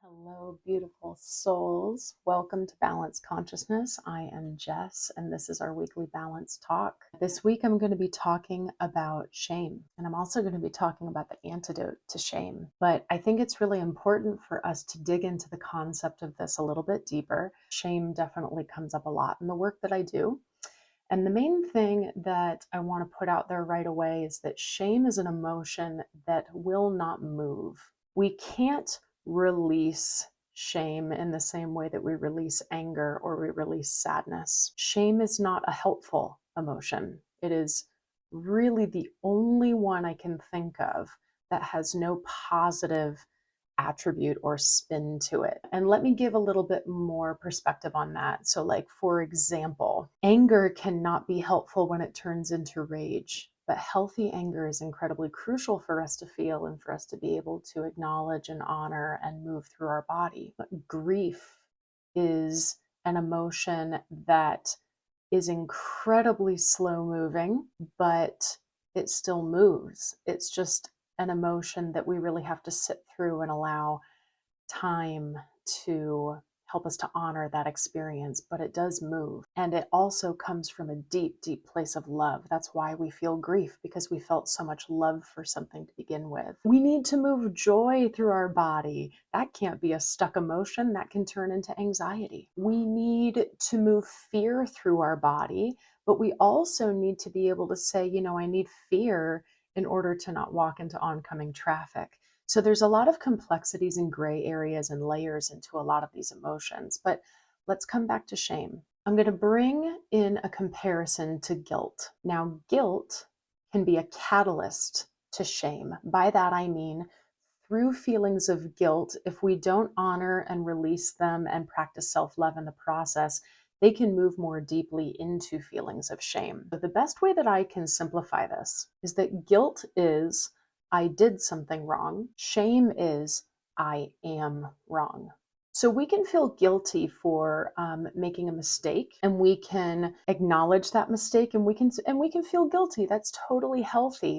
Hello, beautiful souls. Welcome to Balanced Consciousness. I am Jess, and this is our weekly balance talk. This week, I'm going to be talking about shame, and I'm also going to be talking about the antidote to shame. But I think it's really important for us to dig into the concept of this a little bit deeper. Shame definitely comes up a lot in the work that I do. And the main thing that I want to put out there right away is that shame is an emotion that will not move. We can't release shame in the same way that we release anger or we release sadness. Shame is not a helpful emotion. It is really the only one I can think of that has no positive attribute or spin to it. And let me give a little bit more perspective on that. So, like, for example, anger cannot be helpful when it turns into rage. But healthy anger is incredibly crucial for us to feel and for us to be able to acknowledge and honor and move through our body. But grief is an emotion that is incredibly slow moving, but it still moves. It's just an emotion that we really have to sit through and allow time to help us to honor that experience, but it does move. And it also comes from a deep, deep place of love. That's why we feel grief, because we felt so much love for something to begin with. We need to move joy through our body. That can't be a stuck emotion. That can turn into anxiety. We need to move fear through our body, but we also need to be able to say, I need fear in order to not walk into oncoming traffic. So there's a lot of complexities and gray areas and layers into a lot of these emotions. But let's come back to shame. I'm going to bring in a comparison to guilt. Now, guilt can be a catalyst to shame. By that, I mean, through feelings of guilt, if we don't honor and release them and practice self-love in the process, they can move more deeply into feelings of shame. But the best way that I can simplify this is that guilt is I did something wrong. Shame is I am wrong. So we can feel guilty for making a mistake, and we can acknowledge that mistake, and we can feel guilty. That's totally healthy.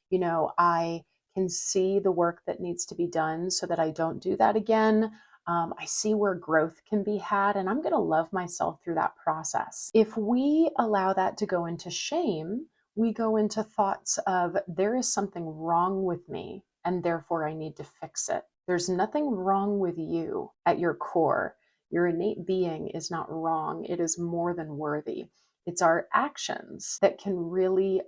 I can see the work that needs to be done so that I don't do that again. I see where growth can be had, and I'm going to love myself through that process. If we allow that to go into shame, we go into thoughts of there is something wrong with me and therefore I need to fix it. There's nothing wrong with you at your core. Your innate being is not wrong. It is more than worthy. It's our actions that can really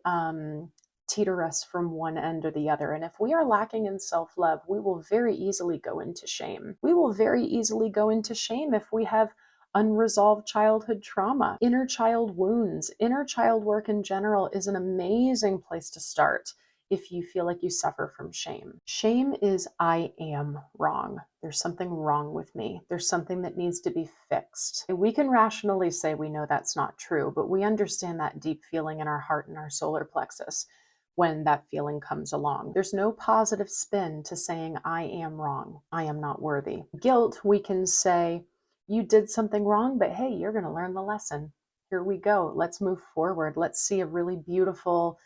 teeter us from one end or the other. And if we are lacking in self-love, we will very easily go into shame. We will very easily go into shame if we have unresolved childhood trauma, inner child wounds. Inner child work in general is an amazing place to start if you feel like you suffer from shame. Shame is I am wrong. There's something wrong with me. There's something that needs to be fixed. And we can rationally say we know that's not true, but we understand that deep feeling in our heart and our solar plexus when that feeling comes along. There's no positive spin to saying I am wrong. I am not worthy. Guilt, we can say, you did something wrong, but hey, you're going to learn the lesson. Here we go. Let's move forward. Let's see a really beautiful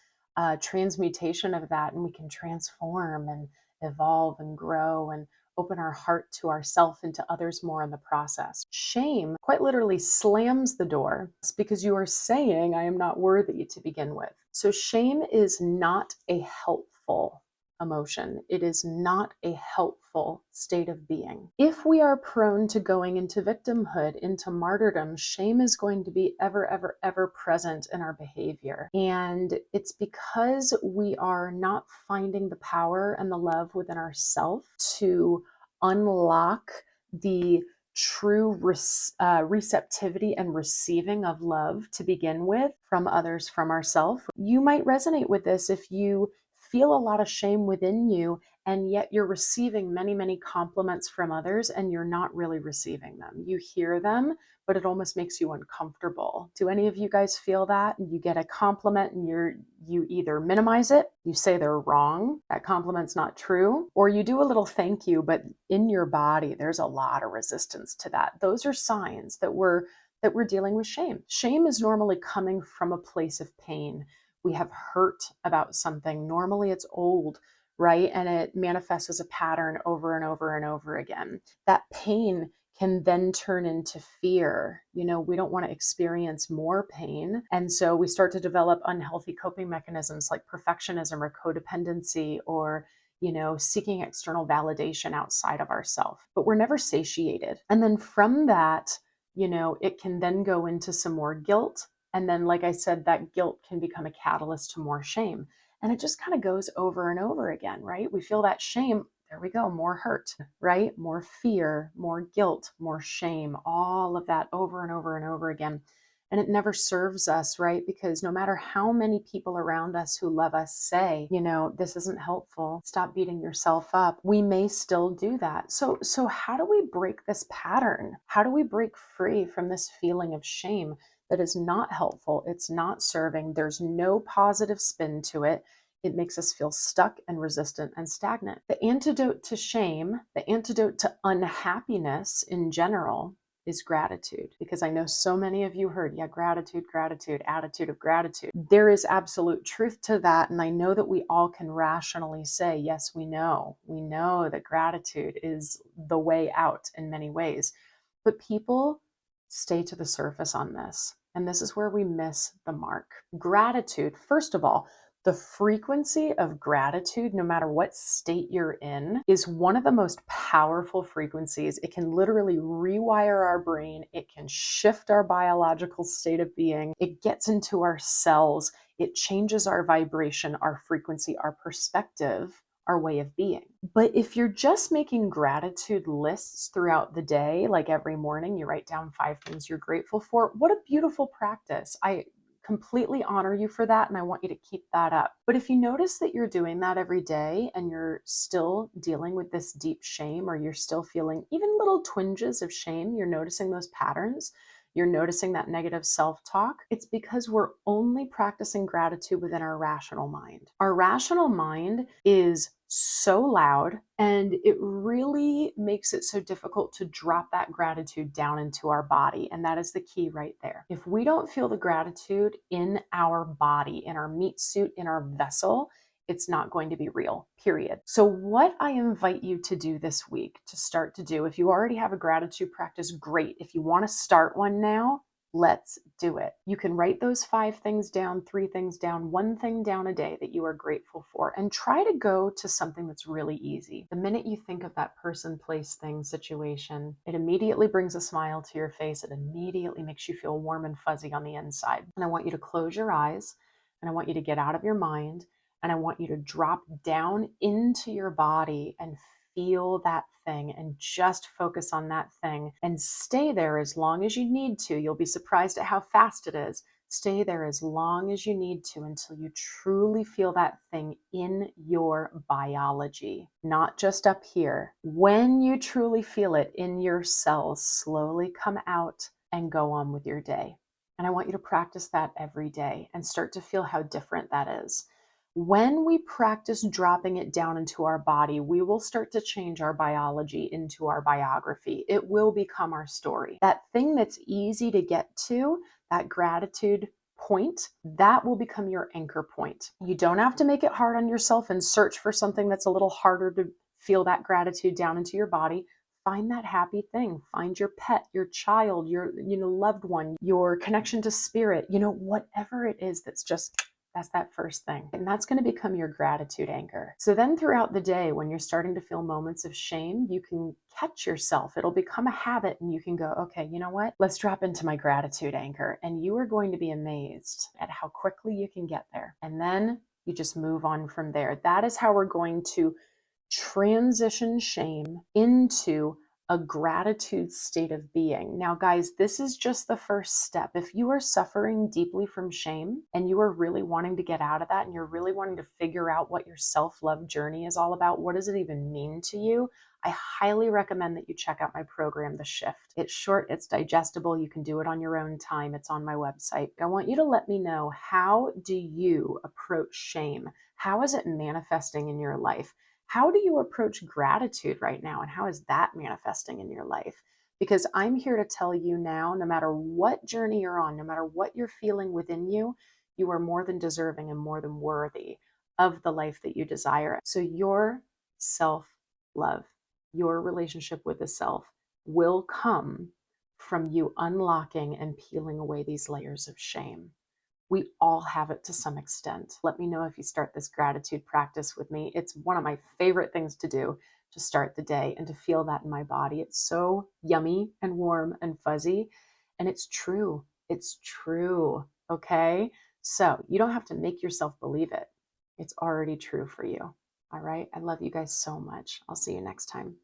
transmutation of that, and we can transform and evolve and grow and open our heart to ourself and to others more in the process. Shame quite literally slams the door because you are saying, I am not worthy to begin with. So shame is not a helpful emotion. It is not a helpful state of being. If we are prone to going into victimhood, into martyrdom, shame is going to be ever, ever, ever present in our behavior. And it's because we are not finding the power and the love within ourselves to unlock the true receptivity and receiving of love to begin with from others, from ourselves. You might resonate with this if you feel a lot of shame within you, and yet you're receiving many, many compliments from others and you're not really receiving them. You hear them, but it almost makes you uncomfortable. Do any of you guys feel that? You get a compliment and you either minimize it, you say they're wrong, that compliment's not true, or you do a little thank you, but in your body, there's a lot of resistance to that. Those are signs that we're dealing with shame. Shame is normally coming from a place of pain. We have hurt about something. Normally it's old right? And it manifests as a pattern over and over and over again. That pain can then turn into fear. We don't want to experience more pain. And so we start to develop unhealthy coping mechanisms like perfectionism or codependency or seeking external validation outside of ourselves. But we're never satiated. And then from that, it can then go into some more guilt. And then, like I said, that guilt can become a catalyst to more shame. And it just kind of goes over and over again, right? We feel that shame. There we go, more hurt, right? More fear, more guilt, more shame, all of that over and over and over again. And it never serves us, right? Because no matter how many people around us who love us say, this isn't helpful, stop beating yourself up, we may still do that. So how do we break this pattern? How do we break free from this feeling of shame that is not helpful? It's not serving. There's no positive spin to it. It makes us feel stuck and resistant and stagnant. The antidote to shame, the antidote to unhappiness in general, is gratitude. Because I know so many of you heard, gratitude, attitude of gratitude. There is absolute truth to that. And I know that we all can rationally say, yes, we know that gratitude is the way out in many ways. But people stay to the surface on this. And this is where we miss the mark. Gratitude, first of all, the frequency of gratitude, no matter what state you're in, is one of the most powerful frequencies. It can literally rewire our brain. It can shift our biological state of being. It gets into our cells. It changes our vibration, our frequency, our perspective, our way of being. But if you're just making gratitude lists throughout the day, like every morning you write down 5 things you're grateful for, what a beautiful practice. I completely honor you for that, and I want you to keep that up. But if you notice that you're doing that every day and you're still dealing with this deep shame, or you're still feeling even little twinges of shame, you're noticing those patterns, you're noticing that negative self-talk, it's because we're only practicing gratitude within our rational mind. Our rational mind is so loud, and it really makes it so difficult to drop that gratitude down into our body. And that is the key right there. If we don't feel the gratitude in our body, in our meat suit, in our vessel, it's not going to be real, period. So what I invite you to do this week, to start to do, if you already have a gratitude practice, great. If you want to start one now, let's do it. You can write those 5 things down, 3 things down, 1 thing down a day that you are grateful for, and try to go to something that's really easy. The minute you think of that person, place, thing, situation, it immediately brings a smile to your face. It immediately makes you feel warm and fuzzy on the inside. And I want you to close your eyes, and I want you to get out of your mind, and I want you to drop down into your body and feel that thing and just focus on that thing and stay there as long as you need to. You'll be surprised at how fast it is. Stay there as long as you need to until you truly feel that thing in your biology, not just up here. When you truly feel it in your cells, slowly come out and go on with your day. And I want you to practice that every day and start to feel how different that is. When we practice dropping it down into our body, we will start to change our biology into our biography. It will become our story. That thing that's easy to get to, that gratitude point, that will become your anchor point. You don't have to make it hard on yourself and search for something that's a little harder to feel that gratitude down into your body. Find that happy thing. Find your pet, your child, your loved one, your connection to spirit, whatever it is that's that first thing. And that's going to become your gratitude anchor. So then throughout the day, when you're starting to feel moments of shame, you can catch yourself. It'll become a habit, and you can go, okay, you know what? Let's drop into my gratitude anchor. And you are going to be amazed at how quickly you can get there. And then you just move on from there. That is how we're going to transition shame into a gratitude state of being. Now, guys, this is just the first step. If you are suffering deeply from shame and you are really wanting to get out of that, and you're really wanting to figure out what your self-love journey is all about, what does it even mean to you? I highly recommend that you check out my program, The Shift. It's short, it's digestible, you can do it on your own time. It's on my website. I want you to let me know, how do you approach shame? How is it manifesting in your life? How do you approach gratitude right now? And how is that manifesting in your life? Because I'm here to tell you now, no matter what journey you're on, no matter what you're feeling within you, you are more than deserving and more than worthy of the life that you desire. So your self-love, your relationship with the self will come from you unlocking and peeling away these layers of shame. We all have it to some extent. Let me know if you start this gratitude practice with me. It's one of my favorite things to do to start the day and to feel that in my body. It's so yummy and warm and fuzzy. And it's true. It's true. Okay. So you don't have to make yourself believe it. It's already true for you. All right. I love you guys so much. I'll see you next time.